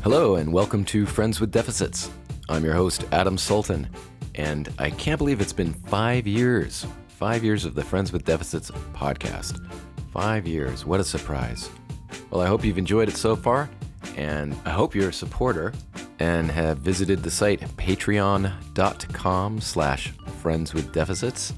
Hello and welcome to Friends with Deficits. I'm your host, Adam Sultan, and I can't believe it's been 5 years. 5 years of the Friends with Deficits podcast. 5 years, what a surprise. Well, I hope you've enjoyed it so far, and I hope you're a supporter and have visited the site patreon.com/friendswithdeficits,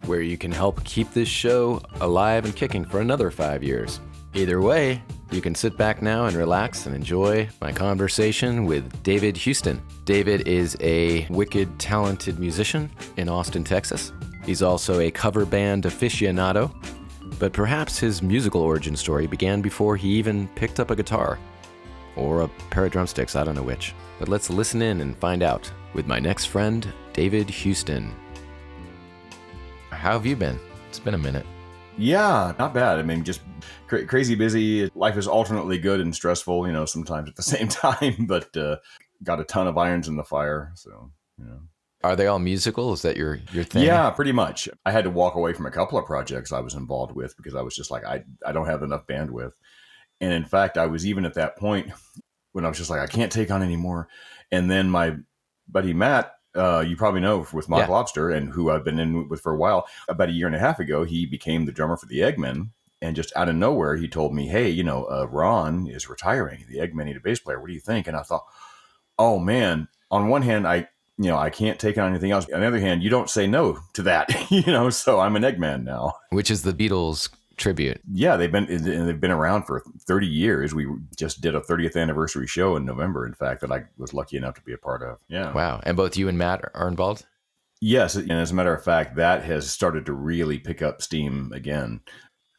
where you can help keep this show alive and kicking for another 5 years. Either way, you can sit back now and relax and enjoy my conversation with David Houston. David is a wicked talented musician in Austin, Texas. He's also a cover band aficionado, but perhaps his musical origin story began before he even picked up a guitar or a pair of drumsticks, I don't know which. But let's listen in and find out with my next friend, David Houston. How have you been? It's been a minute. Yeah, not bad. I mean, just crazy busy. Life is alternately good and stressful, sometimes at the same time, but got a ton of irons in the fire. So, Are they all musical? Is that your thing? Yeah, pretty much. I had to walk away from a couple of projects I was involved with because I was just like, I don't have enough bandwidth. And in fact, I was even at that point when I was just like, I can't take on anymore. And then my buddy Matt, you probably know with Lobster, and who I've been in with for a while, about a year and a half ago, he became the drummer for the Eggmen. And just out of nowhere, he told me, hey, Ron is retiring. The Eggmen need a bass player. What do you think? And I thought, oh, man, on one hand, I can't take on anything else. On the other hand, you don't say no to that, so I'm an Eggman now. Which is the Beatles tribute. Yeah, they've been around for 30 years. We just did a 30th anniversary show in November, in fact, that I was lucky enough to be a part of. Yeah. Wow. And both you and Matt are involved? Yes. And as a matter of fact, that has started to really pick up steam again.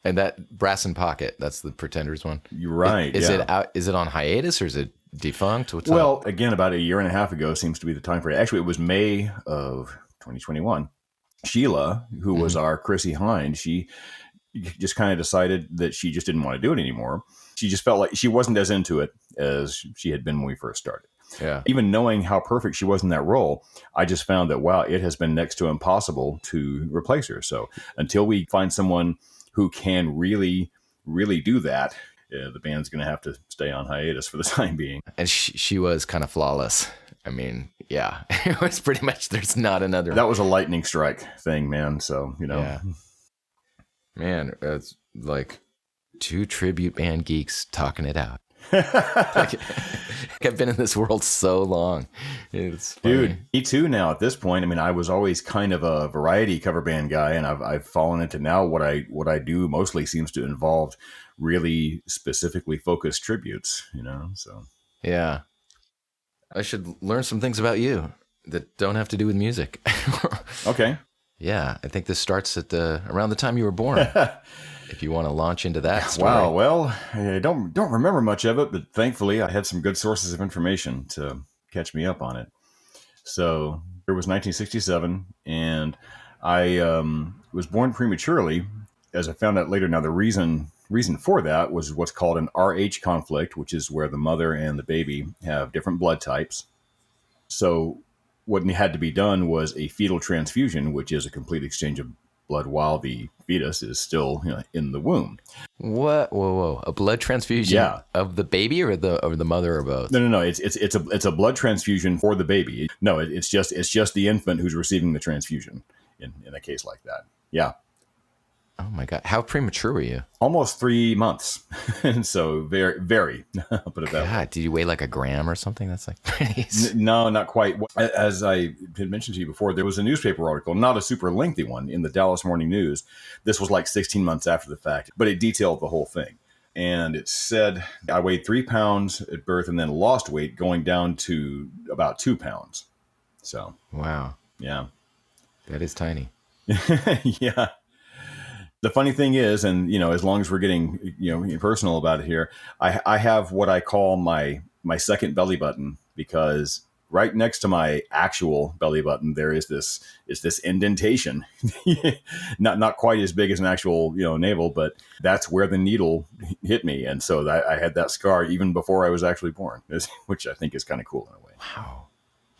And that Brass in Pocket, that's the Pretenders one. You're right. Is it out? Is it on hiatus or is it defunct? What's up? Again, about a year and a half ago seems to be the time for it. Actually, it was May of 2021. Sheila, who was our Chrissy Hind, she just kind of decided that she just didn't want to do it anymore. She just felt like she wasn't as into it as she had been when we first started. Yeah. Even knowing how perfect she was in that role, I just found that, wow, it has been next to impossible to replace her. So until we find someone who can really, really do that, the band's going to have to stay on hiatus for the time being. And she was kind of flawless. I mean, yeah, it was pretty much, there's not another. That was a lightning strike thing, man. So, Yeah. Man, it's like two tribute band geeks talking it out. I've been in this world so long. It's funny. Dude, me too now at this point. I mean, I was always kind of a variety cover band guy, and I've fallen into now what I do mostly seems to involve really specifically focused tributes, so. Yeah. I should learn some things about you that don't have to do with music. Okay. Yeah, I think this starts at around the time you were born. If you want to launch into that story. Wow, well, I don't remember much of it, but thankfully I had some good sources of information to catch me up on it. So it was 1967, and I was born prematurely, as I found out later. Now, the reason for that was what's called an RH conflict, which is where the mother and the baby have different blood types. So what had to be done was a fetal transfusion, which is a complete exchange of blood while the fetus is still in the womb. What? Whoa! A blood transfusion? Yeah. Of the baby or the mother or both? No. It's a blood transfusion for the baby. No, it's just the infant who's receiving the transfusion in a case like that. Yeah. Oh my God! How premature were you? Almost 3 months, and so very. I'll put it that way. God, did you weigh like a gram or something? That's like crazy. No, not quite. As I had mentioned to you before, there was a newspaper article, not a super lengthy one, in the Dallas Morning News. This was like 16 months after the fact, but it detailed the whole thing. And it said I weighed 3 pounds at birth and then lost weight going down to about 2 pounds. So, wow. Yeah. That is tiny. Yeah. The funny thing is, and as long as we're getting personal about it here, I have what I call my second belly button, because right next to my actual belly button there is this indentation, not quite as big as an actual navel, but that's where the needle hit me, and so I had that scar even before I was actually born, which I think is kind of cool in a way. Wow.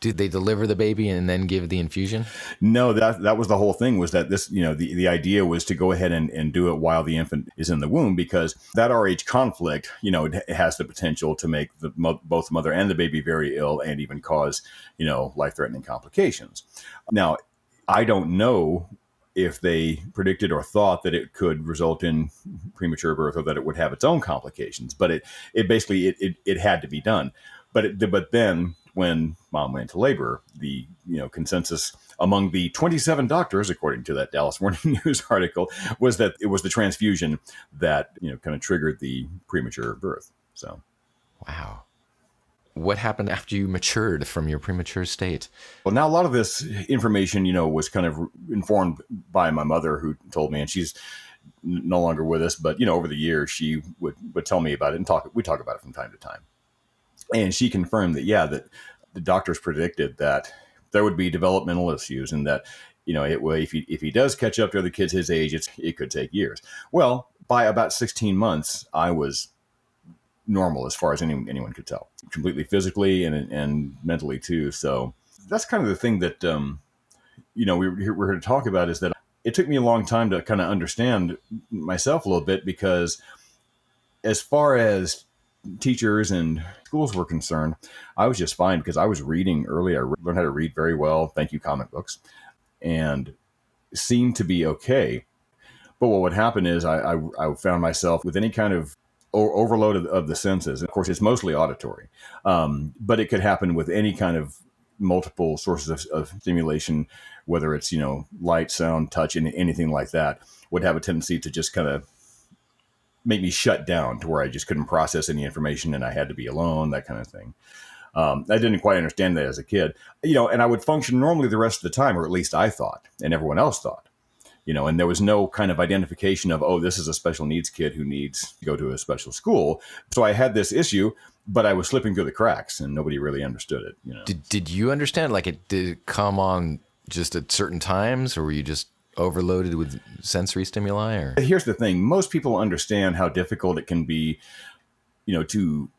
Did they deliver the baby and then give the infusion? No, that was the whole thing, was that this, the idea was to go ahead and do it while the infant is in the womb, because that RH conflict, it has the potential to make both the mother and the baby very ill and even cause, life-threatening complications. Now, I don't know if they predicted or thought that it could result in premature birth or that it would have its own complications, but it basically it had to be done. But then when mom went into labor, the consensus among the 27 doctors, according to that Dallas Morning News article, was that it was the transfusion that kind of triggered the premature birth. So, wow. What happened after you matured from your premature state? Well, now a lot of this information, was kind of informed by my mother, who told me, and she's no longer with us, but over the years she would tell me about it, and we talk about it from time to time. And she confirmed that, that the doctors predicted that there would be developmental issues, and that, if he does catch up to other kids his age, it could take years. Well, by about 16 months, I was normal as far as anyone could tell, completely physically and mentally too. So that's kind of the thing that, we're here to talk about, is that it took me a long time to kind of understand myself a little bit, because as far as teachers and schools were concerned, I was just fine, because I was reading early. I learned how to read very well. Thank you, comic books, and seemed to be okay. But what would happen is I found myself with any kind of overload of the senses. Of course, it's mostly auditory, but it could happen with any kind of multiple sources of stimulation, whether it's, light, sound, touch, and anything like that, would have a tendency to just kind of make me shut down, to where I just couldn't process any information and I had to be alone, that kind of thing. I didn't quite understand that as a kid, and I would function normally the rest of the time, or at least I thought, and everyone else thought, and there was no kind of identification of, oh, this is a special needs kid who needs to go to a special school. So I had this issue, but I was slipping through the cracks and nobody really understood it. Did you understand? Did it come on just at certain times, or were you just overloaded with sensory stimuli? Or here's the thing: most people understand how difficult it can be, to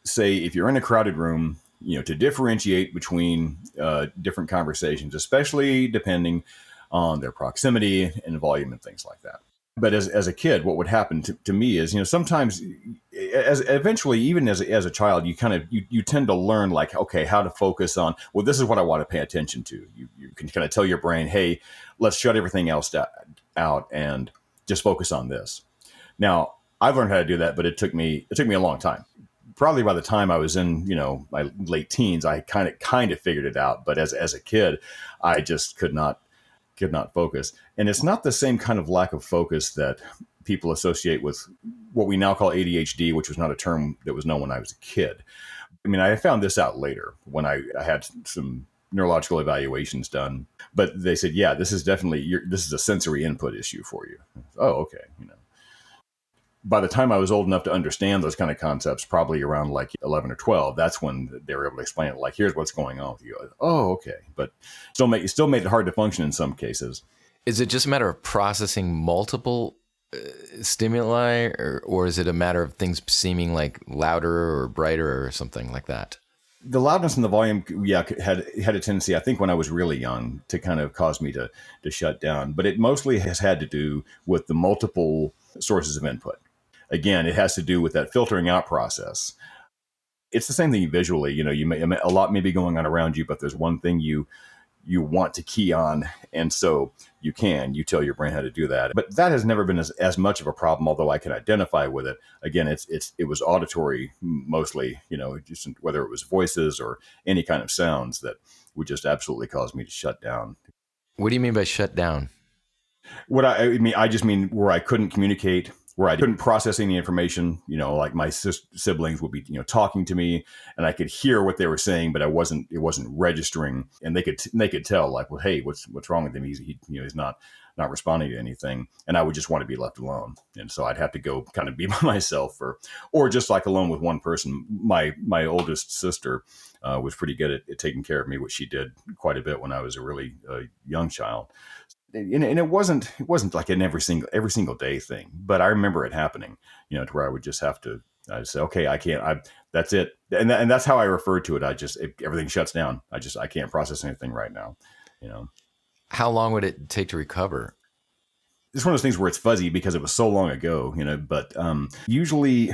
say, if you're in a crowded room, to differentiate between different conversations, especially depending on their proximity and volume and things like that. But as a kid, what would happen to me is, sometimes, eventually, even as a child, you kind of you tend to learn, like, okay, how to focus on, well, this is what I want to pay attention to. You can kind of tell your brain, hey, let's shut everything else out and just focus on this. Now, I've learned how to do that, but it took me a long time. Probably by the time I was in, my late teens, I kind of figured it out. But as a kid, I just could not focus. And it's not the same kind of lack of focus that people associate with what we now call ADHD, which was not a term that was known when I was a kid. I mean, I found this out later when I had some neurological evaluations done, but they said, yeah, this is definitely, this is a sensory input issue for you. Oh, okay. By the time I was old enough to understand those kind of concepts, probably around like 11 or 12, that's when they were able to explain it. Like, here's what's going on with you. Oh, okay. But still made it hard to function in some cases. Is it just a matter of processing multiple stimuli, or is it a matter of things seeming like louder or brighter or something like that? The loudness and the volume, had a tendency, I think, when I was really young, to kind of cause me to shut down. But it mostly has had to do with the multiple sources of input. Again, it has to do with that filtering out process. It's the same thing visually. A lot may be going on around you, but there's one thing you want to key on, and so you tell your brain how to do that. But that has never been as much of a problem, although I can identify with it. Again, it was auditory mostly, just whether it was voices or any kind of sounds that would just absolutely cause me to shut down. What do you mean by shut down? I just mean where I couldn't communicate, where I couldn't process any information. Like my siblings would be, talking to me, and I could hear what they were saying, but it wasn't registering, and they could tell, like, well, hey, what's wrong with him? He's not responding to anything, and I would just want to be left alone, and so I'd have to go kind of be by myself, or just like alone with one person. My oldest sister was pretty good at taking care of me, which she did quite a bit when I was a really young child. And it wasn't like an every single day thing, but I remember it happening, to where I would just have to, I'd say, okay, I can't, That's it. And that's how I refer to it. Everything shuts down. I can't process anything right now. You know, How long would it take to recover? it's one of those things where it's fuzzy because it was so long ago, but usually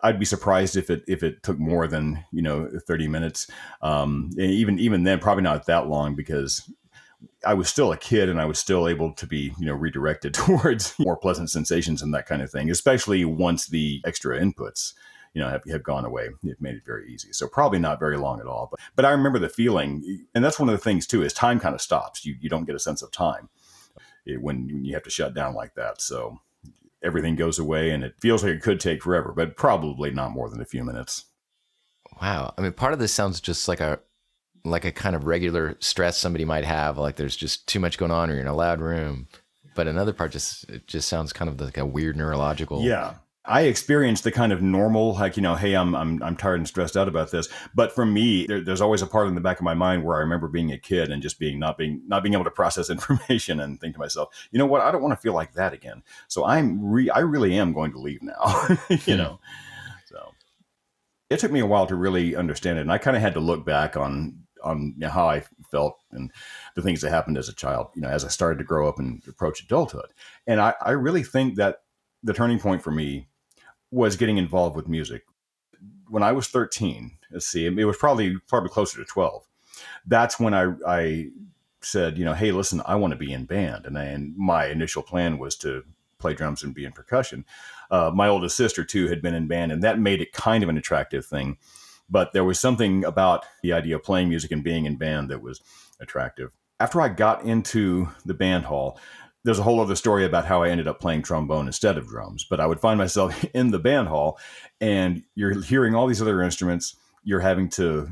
I'd be surprised if it took more than, 30 minutes. And even then, probably not that long, because I was still a kid and I was still able to be, redirected towards more pleasant sensations and that kind of thing, especially once the extra inputs, have gone away. It made it very easy. So probably not very long at all. But I remember the feeling, and that's one of the things too, is time kind of stops. You don't get a sense of time when you have to shut down like that. So everything goes away and it feels like it could take forever, but probably not more than a few minutes. Wow. I mean, part of this sounds just like a kind of regular stress somebody might have, like there's just too much going on or you're in a loud room. But another part it just sounds kind of like a weird neurological. Yeah. I experienced the kind of normal, like, hey, I'm tired and stressed out about this. But for me, there's always a part in the back of my mind where I remember being a kid and just not being able to process information and think to myself, you know what, I don't want to feel like that again. So I really am going to leave now, So it took me a while to really understand it. And I kind of had to look back on how I felt and the things that happened as a child, as I started to grow up and approach adulthood. And I really think that the turning point for me was getting involved with music. When I was 13, let's see, it was probably closer to 12. That's when I said, hey, listen, I want to be in band. And my initial plan was to play drums and be in percussion. My oldest sister, too, had been in band, and that made it kind of an attractive thing. But there was something about the idea of playing music and being in band that was attractive. After I got into the band hall, there's a whole other story about how I ended up playing trombone instead of drums. But I would find myself in the band hall and you're hearing all these other instruments. You're having to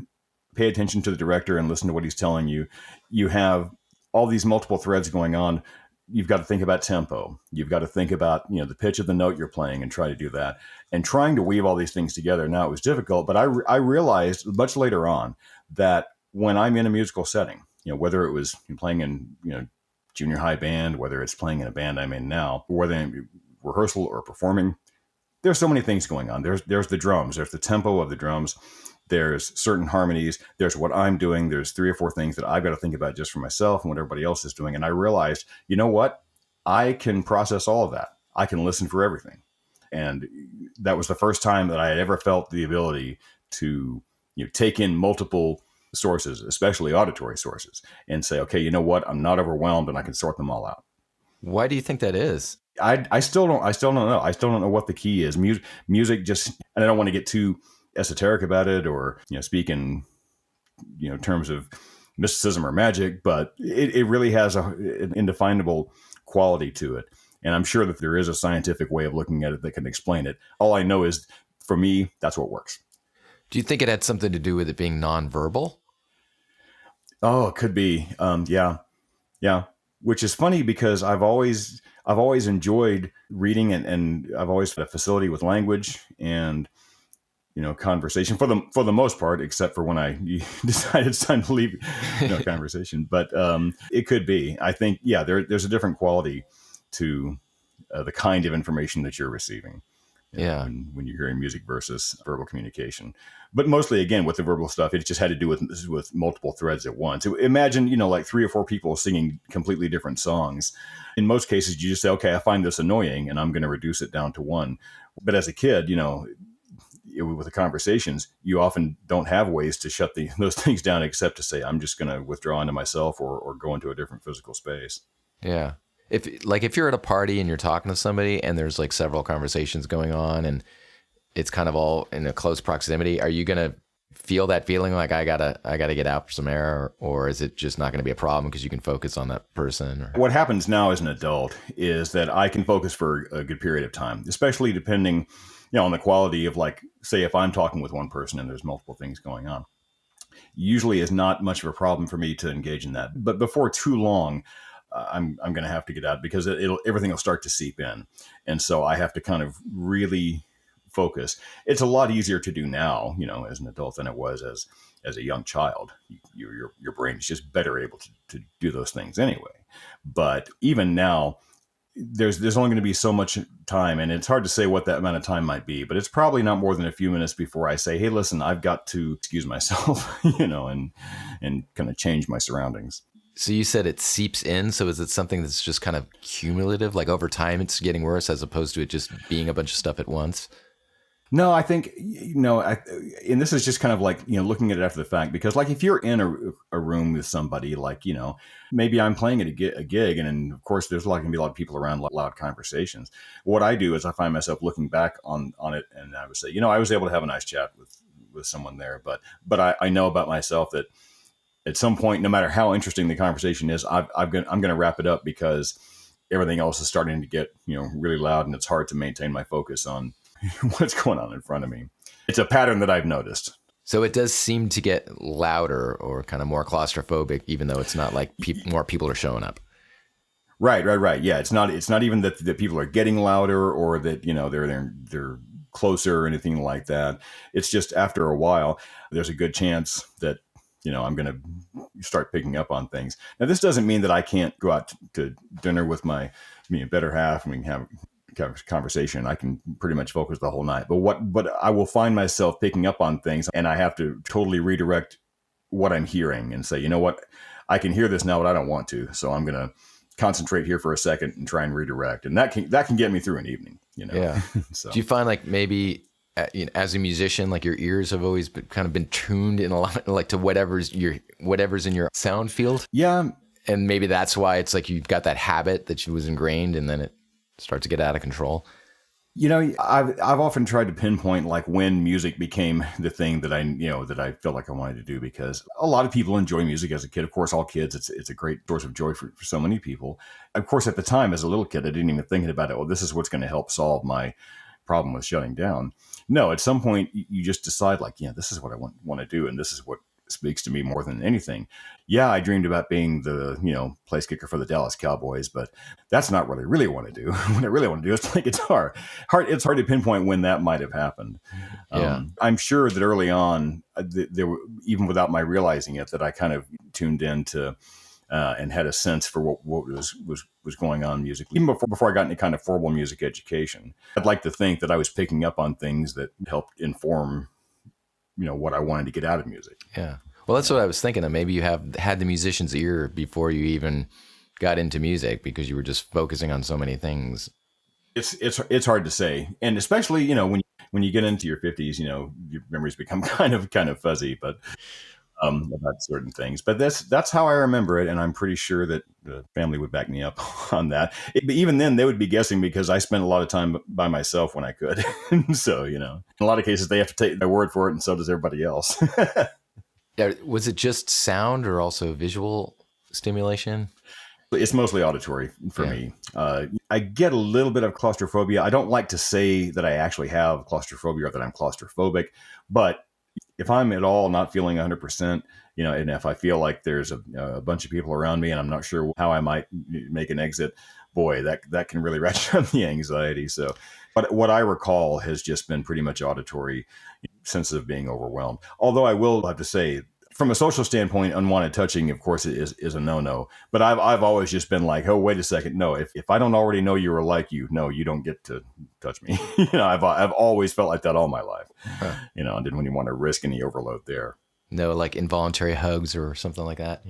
pay attention to the director and listen to what he's telling you. You have all these multiple threads going on. You've got to think about tempo. You've got to think about, the pitch of the note you're playing and try to do that. And trying to weave all these things together. Now, it was difficult, but I realized much later on that when I'm in a musical setting, whether it was playing in, junior high band, whether it's playing in a band I'm in now, whether in rehearsal or performing, there's so many things going on. There's the drums, there's the tempo of the drums, there's certain harmonies, there's what I'm doing, there's 3 or 4 things that I've got to think about just for myself and what everybody else is doing. And I realized, you know what? I can process all of that. I can listen for everything. And that was the first time that I had ever felt the ability to take in multiple sources, especially auditory sources, and say, okay, you know what? I'm not overwhelmed and I can sort them all out. Why do you think that is? I still don't know. I still don't know what the key is. Music just, and I don't want to get too esoteric about it or, speak in, terms of mysticism or magic, but it really has an indefinable quality to it. And I'm sure that there is a scientific way of looking at it that can explain it. All I know is, for me, that's what works. Do you think it had something to do with it being nonverbal? Oh, it could be. Yeah. Which is funny because I've always enjoyed reading and I've always had a facility with language and, conversation for the most part, except for when I decided it's time to leave, conversation. But it could be. I think, yeah, there's a different quality to the kind of information that you're receiving. When you're hearing music versus verbal communication. But mostly, again, with the verbal stuff, it just had to do with multiple threads at once. Imagine, like 3 or 4 people singing completely different songs. In most cases, you just say, okay, I find this annoying and I'm going to reduce it down to one. But as a kid, with the conversations, you often don't have ways to shut those things down except to say, I'm just going to withdraw into myself or go into a different physical space. Yeah. If you're at a party and you're talking to somebody and there's like several conversations going on and it's kind of all in a close proximity, are you going to feel that feeling like I gotta get out for some air, or is it just not going to be a problem because you can focus on that person? Or? What happens now as an adult is that I can focus for a good period of time, especially depending, on the quality of, like, say if I'm talking with one person and there's multiple things going on. Usually is not much of a problem for me to engage in that. But before too long, I'm going to have to get out because everything will start to seep in. And so I have to kind of really focus. It's a lot easier to do now, as an adult than it was as a young child. Your brain is just better able to do those things anyway. But even now, there's only going to be so much time, and it's hard to say what that amount of time might be, but it's probably not more than a few minutes before I say, hey, listen, I've got to excuse myself, and kind of change my surroundings. So you said it seeps in. So is it something that's just kind of cumulative? Like over time, it's getting worse as opposed to it just being a bunch of stuff at once? No, I think, and this is just kind of like, looking at it after the fact, because like if you're in a room with somebody, like, maybe I'm playing at a gig, and of course there's going to be a lot of people around, loud conversations. What I do is I find myself looking back on it, and I would say, I was able to have a nice chat with someone there, but I know about myself that at some point, no matter how interesting the conversation is, I'm going to wrap it up, because everything else is starting to get, really loud, and it's hard to maintain my focus on what's going on in front of me. It's a pattern that I've noticed. So it does seem to get louder or kind of more claustrophobic, even though it's not like more people are showing up. Right. Yeah, it's not even that people are getting louder, or that they're closer or anything like that. It's just after a while, there's a good chance that I'm going to start picking up on things. Now, this doesn't mean that I can't go out to dinner with my better half, and we can have conversation. I can pretty much focus the whole night. But I will find myself picking up on things, and I have to totally redirect what I'm hearing and say, what, I can hear this now, but I don't want to. So I'm going to concentrate here for a second and try and redirect. And that can get me through an evening, Yeah. So. Do you find like maybe as a musician, like your ears have always kind of been tuned in a lot, like to whatever's in your sound field? Yeah. And maybe that's why it's like you've got that habit that was ingrained, and then it starts to get out of control. I've often tried to pinpoint like when music became the thing that I felt like I wanted to do, because a lot of people enjoy music as a kid. Of course, all kids, it's a great source of joy for so many people. Of course, at the time as a little kid, I didn't even think about it. Well, this is what's going to help solve my problem with shutting down. No, at some point you just decide like, this is what I want to do, and this is what speaks to me more than anything. Yeah, I dreamed about being the, place kicker for the Dallas Cowboys, but that's not what I really want to do. What I really want to do is play guitar. It's hard to pinpoint when that might have happened. Yeah. I'm sure that early on, there were, even without my realizing it, that I kind of tuned into and had a sense for what was going on musically, even before I got any kind of formal music education. I'd like to think that I was picking up on things that helped inform what I wanted to get out of music. Yeah. Well, that's what I was thinking of. Maybe you had the musician's ear before you even got into music, because you were just focusing on so many things. It's hard to say. And especially, when you get into your 50s, your memories become kind of fuzzy, but about certain things. But that's how I remember it, and I'm pretty sure that the family would back me up on that. But even then, they would be guessing, because I spent a lot of time by myself when I could. So, in a lot of cases, they have to take their word for it, and so does everybody else. Yeah. Was it just sound or also visual stimulation? It's mostly auditory for me. I get a little bit of claustrophobia. I don't like to say that I actually have claustrophobia or that I'm claustrophobic, but if I'm at all not feeling 100%, and if I feel like there's a bunch of people around me and I'm not sure how I might make an exit, boy, that can really ratchet up the anxiety. So, but what I recall has just been pretty much auditory, sense of being overwhelmed. Although I will have to say, from a social standpoint, unwanted touching, of course, is a no-no. But I've always just been like, oh, wait a second. No, if I don't already know you or like you, no, you don't get to touch me. I've always felt like that all my life. Huh. I didn't really want to risk any overload there. No, like involuntary hugs or something like that.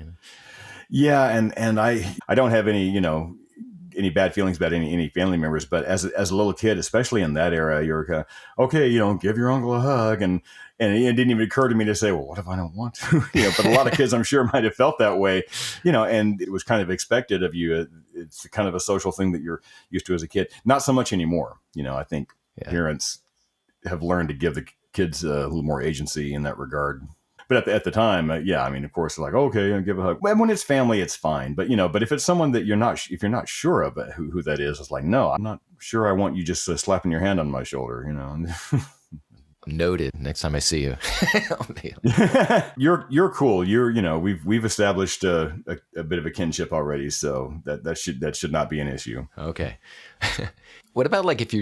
Yeah, and I don't have any bad feelings about any family members, but as a little kid, especially in that era, you're kind of, okay, give your uncle a hug, and it didn't even occur to me to say, well, what if I don't want to? But a lot of kids, I'm sure, might have felt that way, and it was kind of expected of you. It's kind of a social thing that you're used to as a kid. Not so much anymore. I think parents have learned to give the kids a little more agency in that regard. But at the time, of course, like, okay, give a hug. When it's family, it's fine. But, but if it's someone that if you're not sure about who that is, it's like, no, I'm not sure I want you just slapping your hand on my shoulder, Noted. Next time I see you. You're cool. We've established a bit of a kinship already. So that should not be an issue. Okay. What about like if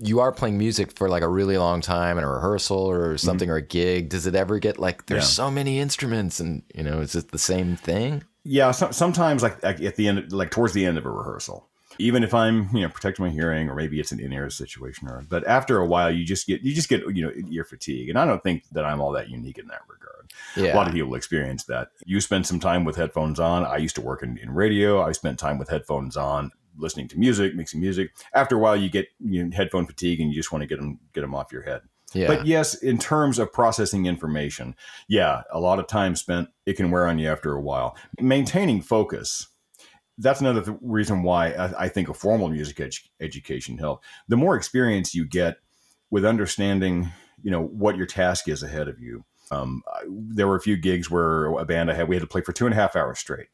you are playing music for like a really long time in a rehearsal or something, or a gig, does it ever get like, there's so many instruments and, is it the same thing? Yeah. Sometimes like at the end, like towards the end of a rehearsal, even if I'm, protecting my hearing, or maybe it's an in-ear situation, but after a while, you just get, ear fatigue. And I don't think that I'm all that unique in that regard. Yeah. A lot of people experience that. You spend some time with headphones on. I used to work in radio. I spent time with headphones on, listening to music, mixing music. After a while, you get headphone fatigue, and you just want to get them off your head. Yeah. But yes, in terms of processing information, a lot of time spent, it can wear on you after a while. Maintaining focus, that's another reason why I think a formal music education helps. The more experience you get with understanding, what your task is ahead of you. There were a few gigs where a band we had to play for 2.5 hours straight.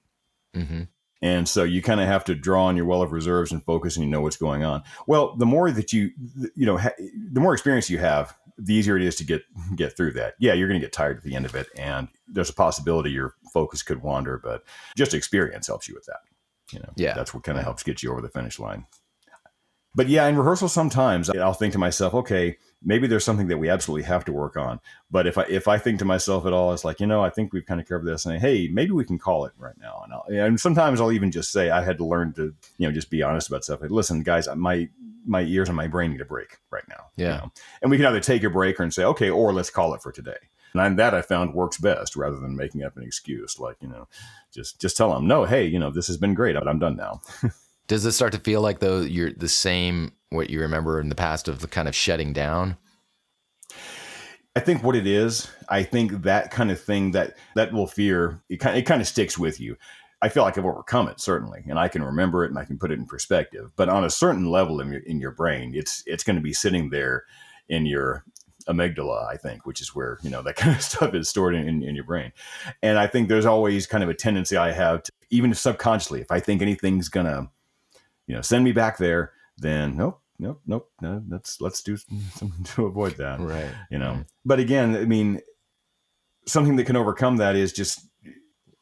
Mm-hmm. And so you kind of have to draw on your well of reserves and focus, and you know what's going on. Well, the more that the more experience you have, the easier it is to get through that. Yeah, you're going to get tired at the end of it, and there's a possibility your focus could wander, but just experience helps you with that. That's what kind of helps get you over the finish line. But yeah, in rehearsal, sometimes I'll think to myself, okay, maybe there's something that we absolutely have to work on. But if I think to myself at all, it's like, I think we've kind of covered this, and hey, maybe we can call it right now. And sometimes I'll even just say, I had to learn to, just be honest about stuff. Like, listen, guys, my ears and my brain need a break right now. Yeah. And we can either take a break and say, okay, or let's call it for today. And that I found works best, rather than making up an excuse. Like, just tell them, no, hey, this has been great, but I'm done now. Does this start to feel like, though, you're the same, what you remember in the past of the kind of shutting down? I think what it is, I think that kind of thing, that little fear, it kind of sticks with you. I feel like I've overcome it, certainly, and I can remember it and I can put it in perspective. But on a certain level in your brain, it's going to be sitting there in your amygdala, I think, which is where, that kind of stuff is stored in your brain. And I think there's always kind of a tendency I have to, even if subconsciously, if I think anything's going to, send me back there, then nope. No, let's do something to avoid that. Right. But again, I mean, something that can overcome that is just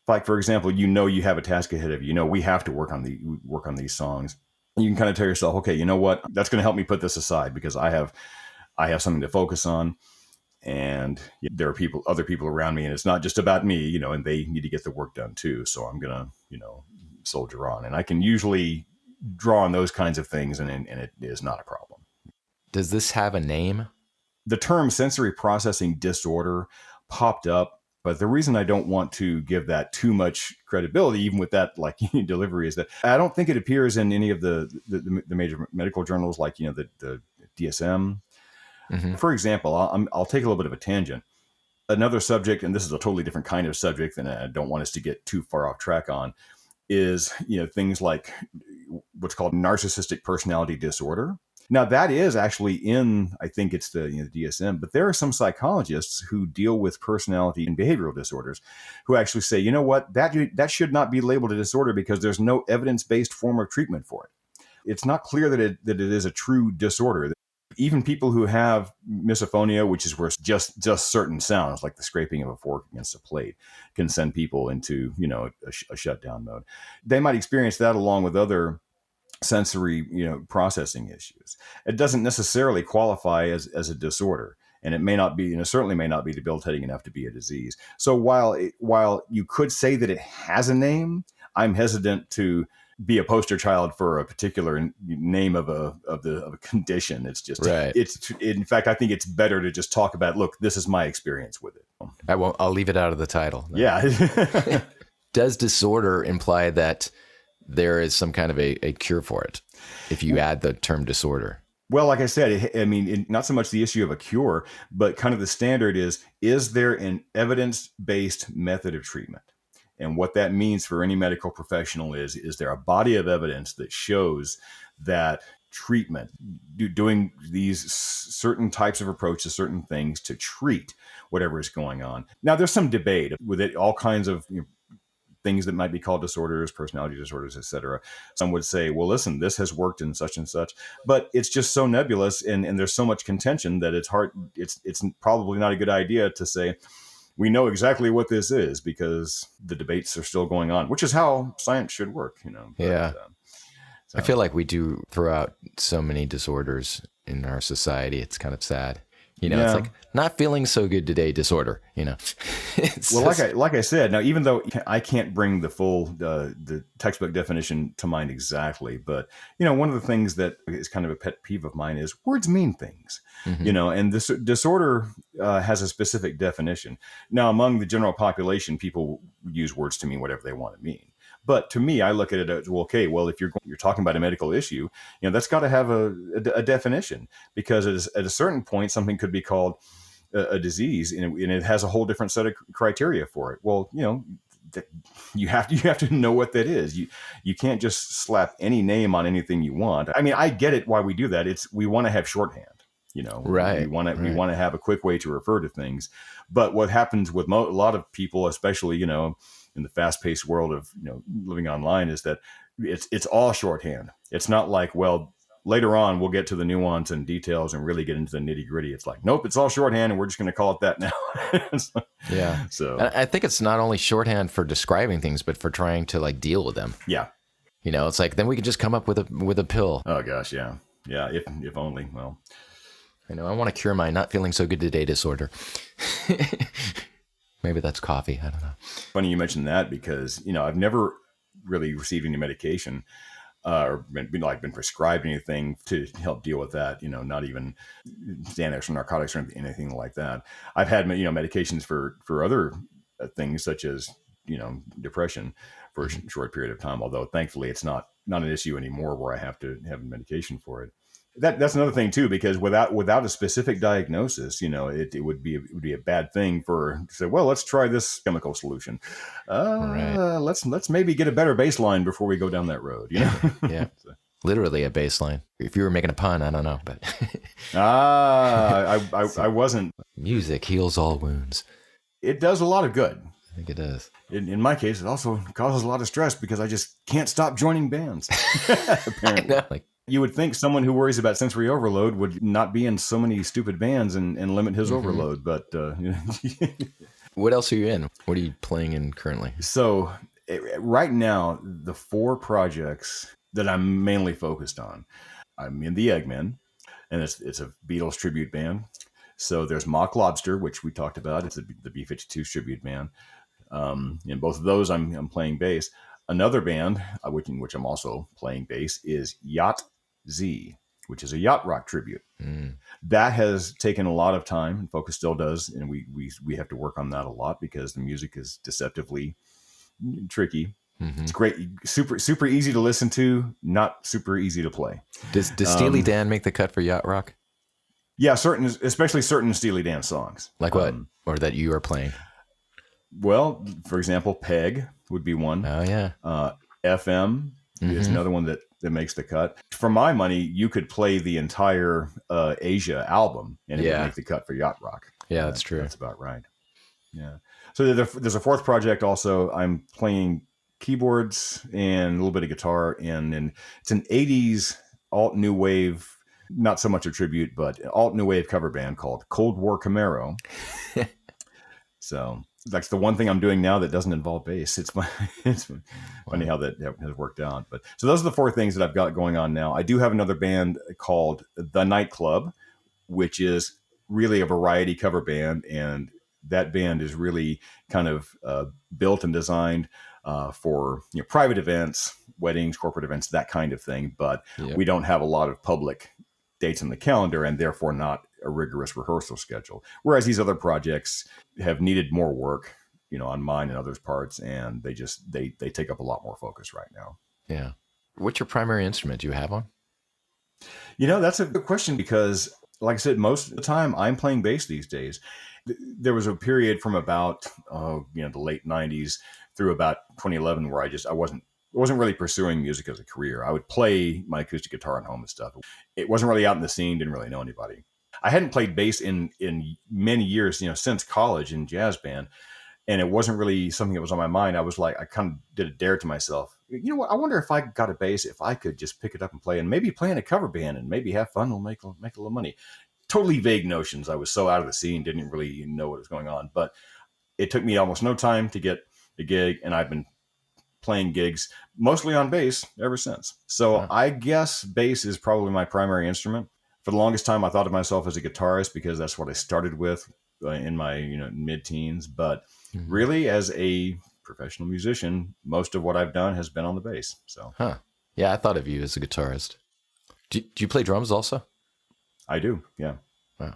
like, for example, you have a task ahead of you. We have to work on these songs. You can kind of tell yourself, okay, you know what? That's going to help me put this aside, because I have something to focus on, and there are other people around me, and it's not just about me, and they need to get the work done too. So I'm gonna, soldier on, and I can usually draw on those kinds of things, and it is not a problem. Does this have a name? The term sensory processing disorder popped up, but the reason I don't want to give that too much credibility, even with that delivery, is that I don't think it appears in any of the major medical journals, like the DSM. Mm-hmm. For example, I'll take a little bit of a tangent. Another subject, and this is a totally different kind of subject, and I don't want us to get too far off track on, is things like what's called narcissistic personality disorder. Now, that is actually in, I think it's the DSM, but there are some psychologists who deal with personality and behavioral disorders who actually say, you know what, that should not be labeled a disorder, because there's no evidence-based form of treatment for it. It's not clear that it is a true disorder. Even people who have misophonia, which is where just certain sounds, like the scraping of a fork against a plate, can send people into a shutdown mode. They might experience that along with other sensory processing issues. It doesn't necessarily qualify as a disorder, and it may not be, certainly may not be debilitating enough to be a disease. So while you could say that it has a name, I'm hesitant to be a poster child for a particular name of a condition. It's just, right. In fact, I think it's better to just talk about, look, this is my experience with it. I'll leave it out of the title. Yeah. Does disorder imply that there is some kind of a cure for it, if you add the term disorder? Well, like I said, not so much the issue of a cure, but kind of the standard is there an evidence-based method of treatment? And what that means for any medical professional is there a body of evidence that shows that treatment, doing these certain types of approaches, certain things to treat whatever is going on. Now, there's some debate with it, all kinds of things that might be called disorders, personality disorders, etc. Some would say, well, listen, this has worked in such and such, but it's just so nebulous, and there's so much contention that it's hard. It's probably not a good idea to say, we know exactly what this is, because the debates are still going on, which is how science should work, Yeah. So. I feel like we do throw out so many disorders in our society. It's kind of sad. You know, it's Yeah. like not feeling so good today disorder, you know. Well, like I said, now even though I can't bring the full the textbook definition to mind exactly, but you know, one of the things that is kind of a pet peeve of mine is words mean things, you know, and this disorder has a specific definition. Now, among the general population, people use words to mean whatever they want to mean. But to me, I look at it as, well, okay, well, if you're talking about a medical issue, you know, that's got to have a definition, because at a certain point, something could be called a disease, and it has a whole different set of criteria for it. Well, you know, you have to know what that is. You can't just slap any name on anything you want. I mean, I get it why we do that. We want to have shorthand. You know, Right. we want to have a quick way to refer to things. But what happens with a lot of people, especially, you know, in the fast-paced world of, you know, living online, is that it's all shorthand. It's not like, well, later on we'll get to the nuance and details and really get into the nitty-gritty. It's like, nope, it's all shorthand and we're just going to call it that now. Yeah. So I think it's not only shorthand for describing things, but for trying to like deal with them. yeah. You know, it's like then we can just come up with a pill. Oh gosh, yeah. Yeah, if only. Well, I know I want to cure my not feeling so good today disorder. Maybe that's coffee. I don't know. funny you mentioned that, because, you know, I've never really received any medication or been prescribed anything to help deal with that. You know, not even Xanax or narcotics or anything like that. I've had, you know, medications for other things such as, you know, depression for a short period of time. Although thankfully it's not an issue anymore where I have to have medication for it. That's another thing too, because without a specific diagnosis, you know, it would be a bad thing to say, well, let's try this chemical solution. Right. Let's maybe get a better baseline before we go down that road. You know, Yeah. Literally a baseline. If you were making a pun, I don't know, but I wasn't. music heals all wounds. It does a lot of good. I think it does. In my case, it also causes a lot of stress because I just can't stop joining bands. Apparently. I know, like, You would think someone who worries about sensory overload would not be in so many stupid bands and limit his overload. But what else are you in? What are you playing in currently? so right now, the 4 projects that I'm mainly focused on, I'm in the Eggmen, and it's a Beatles tribute band. So there's Mock Lobster, which we talked about. It's the B-52 tribute band. In both of those, I'm playing bass. Another band, which I'm also playing bass, is Yacht Z, which is a yacht rock tribute. That has taken a lot of time, and Focus still does, and we have to work on that a lot because the music is deceptively tricky. It's great, super easy to listen to, not super easy to play. Does Steely Dan make the cut for yacht rock? Yeah, especially certain Steely Dan songs. Like what? Or that you are playing? Well, for example, Peg would be one. Oh yeah. FM is another one that makes the cut. For my money, you could play the entire Asia album and it would make the cut for yacht rock. Yeah, that's true. That's about right. Yeah. So there's a 4th project also. I'm playing keyboards and a little bit of guitar, and it's an 80s alt new wave, not so much a tribute, but alt new wave cover band called War Camaro. So that's the one thing I'm doing now that doesn't involve bass. It's funny how that has worked out. But so those are the 4 things that I've got going on now. I do have another band called The Nightclub, which is really a variety cover band, and that band is really kind of built and designed for, you know, private events, weddings, corporate events, that kind of thing. But we don't have a lot of public dates on the calendar, and therefore not a rigorous rehearsal schedule. Whereas these other projects have needed more work, you know, on mine and others' parts, and they take up a lot more focus right now. Yeah. What's your primary instrument? Do you have one? You know, that's a good question because, like I said, most of the time I'm playing bass these days. There was a period from about the late 90s through about 2011 where I wasn't really pursuing music as a career. I would play my acoustic guitar at home and stuff. It wasn't really out in the scene, didn't really know anybody. I hadn't played bass in many years, you know, since college in jazz band. And it wasn't really something that was on my mind. I was like, I kind of did a dare to myself. You know what? I wonder if I got a bass, if I could just pick it up and play, and maybe play in a cover band and maybe have fun. We'll make a little money. Totally vague notions. I was so out of the scene, didn't really know what was going on. But it took me almost no time to get a gig, and I've been playing gigs mostly on bass ever since. So I guess bass is probably my primary instrument. For the longest time, I thought of myself as a guitarist because that's what I started with in my mid-teens. But Mhm. really, as a professional musician, most of what I've done has been on the bass. So Huh. Yeah, I thought of you as a guitarist. Do you play drums also? I do, yeah. Wow. Yeah.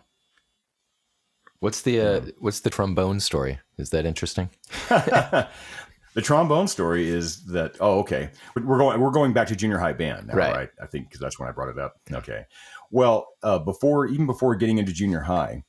What's the trombone story? Is that interesting? The trombone story is that okay, we're going back to junior high band now, Right. right? I think because that's when I brought it up. Yeah. Okay, well, before getting into junior high,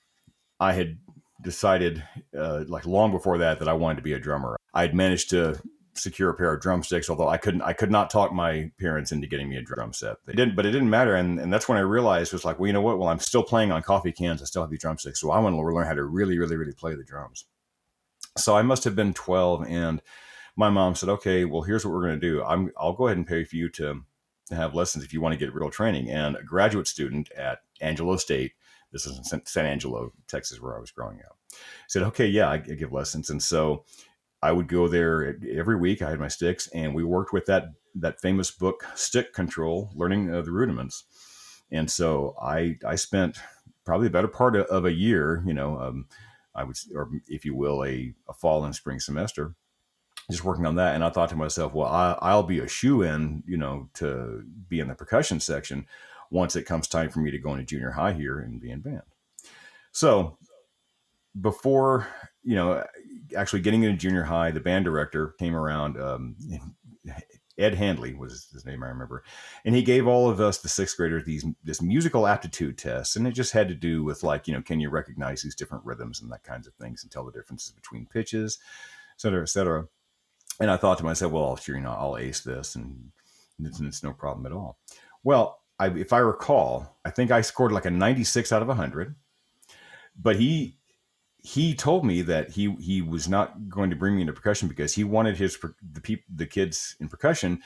I had decided like long before that I wanted to be a drummer. I had managed to secure a pair of drumsticks, although I could not talk my parents into getting me a drum set. They didn't, but it didn't matter. And that's when I realized it was like, well, you know what? Well, I'm still playing on coffee cans. I still have these drumsticks, so I want to learn how to really, really, really play the drums. So I must have been 12, and my mom said, "Okay, well, here's what we're going to do. I'll go ahead and pay for you to have lessons if you want to get real training." And a graduate student at Angelo State, this is in San Angelo, Texas, where I was growing up, said, "Okay, yeah, I give lessons." And so I would go there every week. I had my sticks, and we worked with that famous book, Stick Control, learning the rudiments. And so I spent probably the better part of a year, I would, or if you will, a fall and spring semester, just working on that. And I thought to myself, well, I'll be a shoe in, to be in the percussion section once it comes time for me to go into junior high here and be in band. So before, actually getting into junior high, the band director came around. Ed Handley was his name, I remember. And he gave all of us, the sixth graders, this musical aptitude test. And it just had to do with like, can you recognize these different rhythms and that kinds of things and tell the differences between pitches, et cetera, et cetera. And I thought to myself, well, sure, I'll ace this and it's no problem at all. Well, if I recall, I think I scored like a 96 out of 100. But he told me that he was not going to bring me into percussion because he wanted the kids in percussion,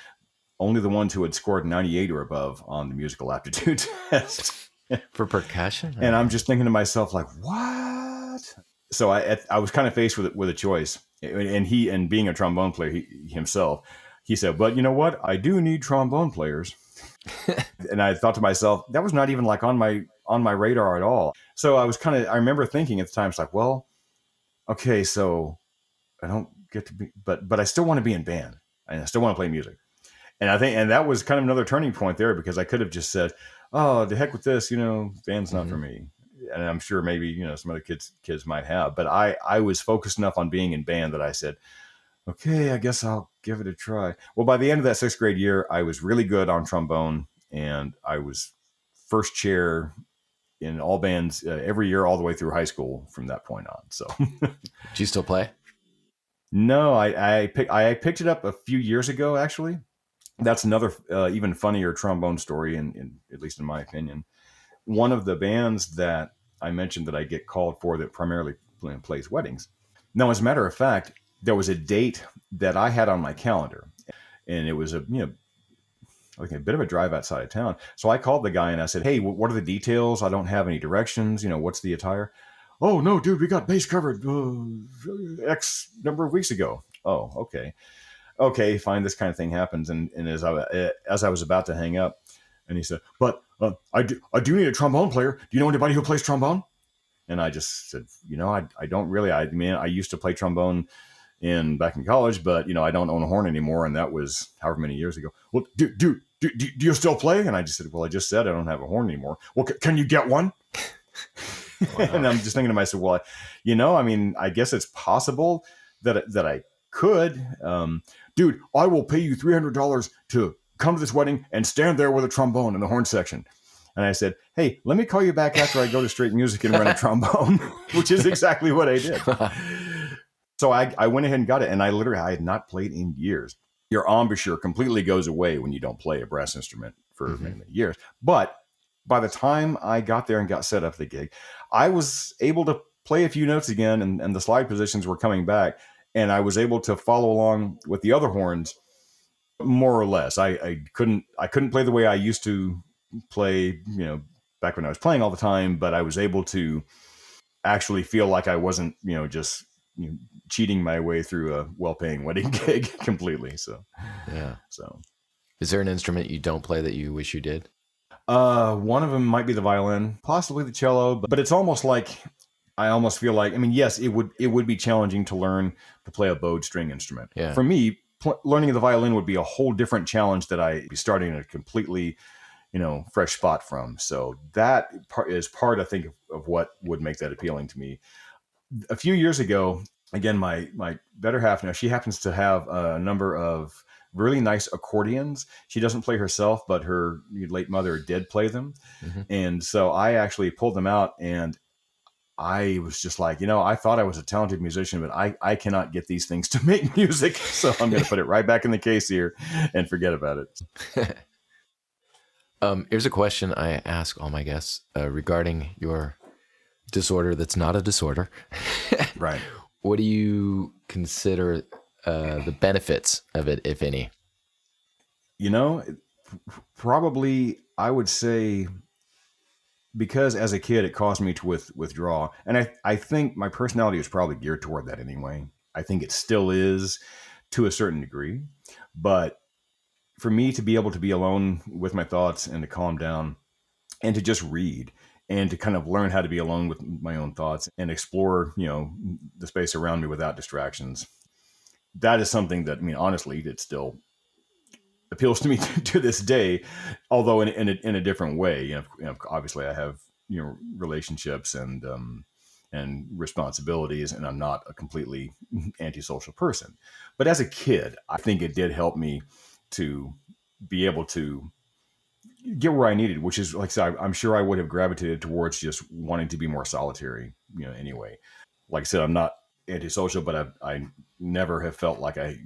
only the ones who had scored 98 or above on the musical aptitude test. For percussion? And I'm just thinking to myself, like, what? So I was kind of faced with a choice. And being a trombone player himself, he said, but you know what? I do need trombone players. And I thought to myself, that was not even like on my radar at all. So I remember thinking at the time, it's like, well, okay, so I don't get to be, but I still want to be in band and I still want to play music. And that was kind of another turning point there because I could have just said, oh, the heck with this, band's not Mm-hmm. for me. And I'm sure maybe, some other kids might have, but I was focused enough on being in band that I said, okay, I guess I'll give it a try. Well, by the end of that sixth grade year, I was really good on trombone and I was first chair in all bands every year, all the way through high school from that point on. So Do you still play? no, I picked it up a few years ago, actually. That's another even funnier trombone story, at least in my opinion. One of the bands that I mentioned that I get called for that primarily plays weddings. Now, as a matter of fact, there was a date that I had on my calendar, and it was like a bit of a drive outside of town. So I called the guy and I said, "Hey, what are the details? I don't have any directions. What's the attire?" "Oh no, dude, we got bass covered X number of weeks ago." "Oh, okay, fine." This kind of thing happens, and as I was about to hang up, and he said, "But I do need a trombone player. Do you know anybody who plays trombone?" And I just said, I don't really. I mean, I used to play trombone back in college, but I don't own a horn anymore, and that was however many years ago. "Well, do you still play?" And I just said, "Well, I just said I don't have a horn anymore." "Well, can you get one?" Wow. And I'm just thinking to myself, well, I mean, I guess it's possible that I could. Dude, I will pay you $300 to come to this wedding and stand there with a trombone in the horn section. And I said, "Hey, let me call you back after I go to straight music and rent a trombone," which is exactly what I did. So I went ahead and got it. And I had not played in years. Your embouchure completely goes away when you don't play a brass instrument for many, many years. But by the time I got there and got set up the gig, I was able to play a few notes again, and the slide positions were coming back. And I was able to follow along with the other horns more or less. I couldn't play the way I used to play, back when I was playing all the time, but I was able to actually feel like I wasn't, just cheating my way through a well-paying wedding gig completely. So, Yeah. so Is there an instrument you don't play that you wish you did? One of them might be the violin, possibly the cello, but it's almost like I almost feel like, I mean, yes, it would be challenging to learn to play a bowed string instrument. Yeah. For me, learning the violin would be a whole different challenge that I'd be starting at a completely, fresh spot from. So that is part, I think, of what would make that appealing to me. A few years ago, again, my better half now, she happens to have a number of really nice accordions. She doesn't play herself, but her late mother did play them. Mm-hmm. And so I actually pulled them out, and I was just like, I thought I was a talented musician, but I cannot get these things to make music. So I'm going to put it right back in the case here and forget about it. Here's a question I ask all my guests regarding your disorder that's not a disorder. Right. What do you consider the benefits of it, if any? Probably I would say, because as a kid it caused me to withdraw, and I think my personality was probably geared toward that anyway. I think it still is to a certain degree, but for me to be able to be alone with my thoughts and to calm down and to just read and to kind of learn how to be alone with my own thoughts and explore, the space around me without distractions, that is something that, I mean, honestly, it still appeals to me to this day, although in a different way. Obviously I have, relationships and responsibilities, and I'm not a completely antisocial person. But as a kid, I think it did help me to be able to get where I needed, which is, like I said, I'm sure I would have gravitated towards just wanting to be more solitary, anyway. Like I said, I'm not antisocial, but I never have felt like I,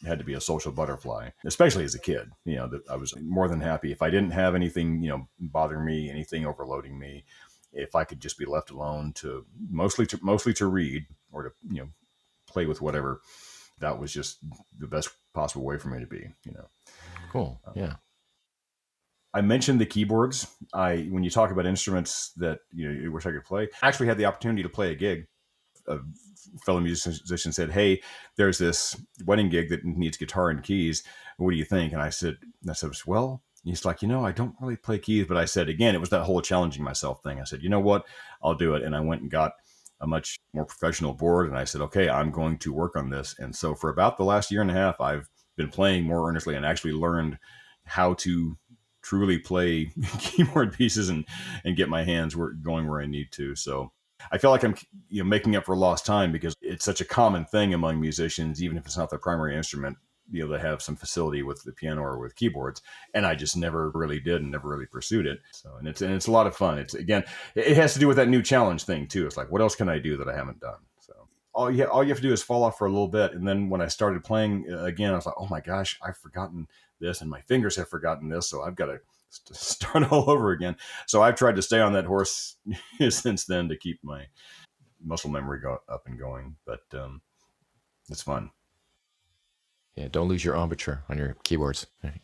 had to be a social butterfly, especially as a kid. That I was more than happy if I didn't have anything, bothering me, anything overloading me, if I could just be left alone to mostly to read or to, play with whatever. That was just the best possible way for me to be, Cool. Yeah. I mentioned the keyboards. When you talk about instruments that you wish I could play, I actually had the opportunity to play a gig. A fellow musician said, "Hey, there's this wedding gig that needs guitar and keys. What do you think?" And I said, "Well," he's like, "I don't really play keys." But I said, again, it was that whole challenging myself thing. I said, "You know what? I'll do it." And I went and got a much more professional board, and I said, "Okay, I'm going to work on this." And so for about the last year and a half, I've been playing more earnestly and actually learned how to truly play keyboard pieces and get my hands going where I need to. So I feel like I'm making up for lost time, because it's such a common thing among musicians, even if it's not their primary instrument, to have some facility with the piano or with keyboards. And I just never really did and never really pursued it. So, and it's a lot of fun. It's, again, it has to do with that new challenge thing too. It's like, what else can I do that I haven't done? So all you have to do is fall off for a little bit. And then when I started playing again, I was like, oh my gosh, I've forgotten this, and my fingers have forgotten this. So I've got to start all over again. So I've tried to stay on that horse since then to keep my muscle memory up and going. But it's fun. Yeah, don't lose your embouchure on your keyboards. Nice.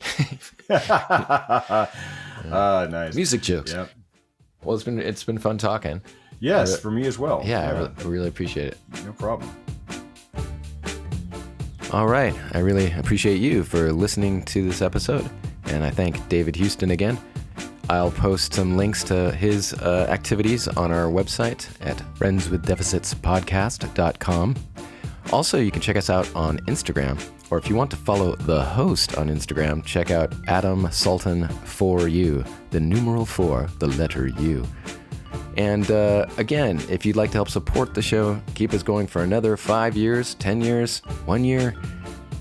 Music jokes. Yep. Well, it's been fun talking. Yes, for me as well. Yeah. I really appreciate it. No problem. All right. I really appreciate you for listening to this episode. And I thank David Houston again. I'll post some links to his activities on our website at friendswithdeficitspodcast.com. Also, you can check us out on Instagram, or if you want to follow the host on Instagram, check out Adam Sultan 4U, the numeral 4, the letter U. And again, if you'd like to help support the show, keep us going for another 5 years, 10 years, 1 year,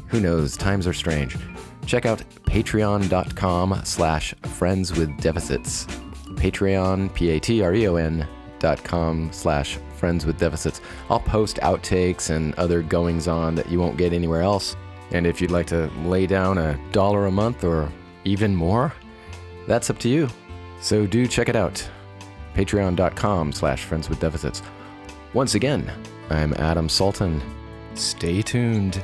who knows, times are strange. Check out patreon.com/friendswithdeficits. Patreon, patreon.com/friendswithdeficits. I'll post outtakes and other goings on that you won't get anywhere else. And if you'd like to lay down $1 a month or even more, that's up to you. So do check it out. Patreon.com/friendswithdeficits. Once again, I'm Adam Sultan. Stay tuned.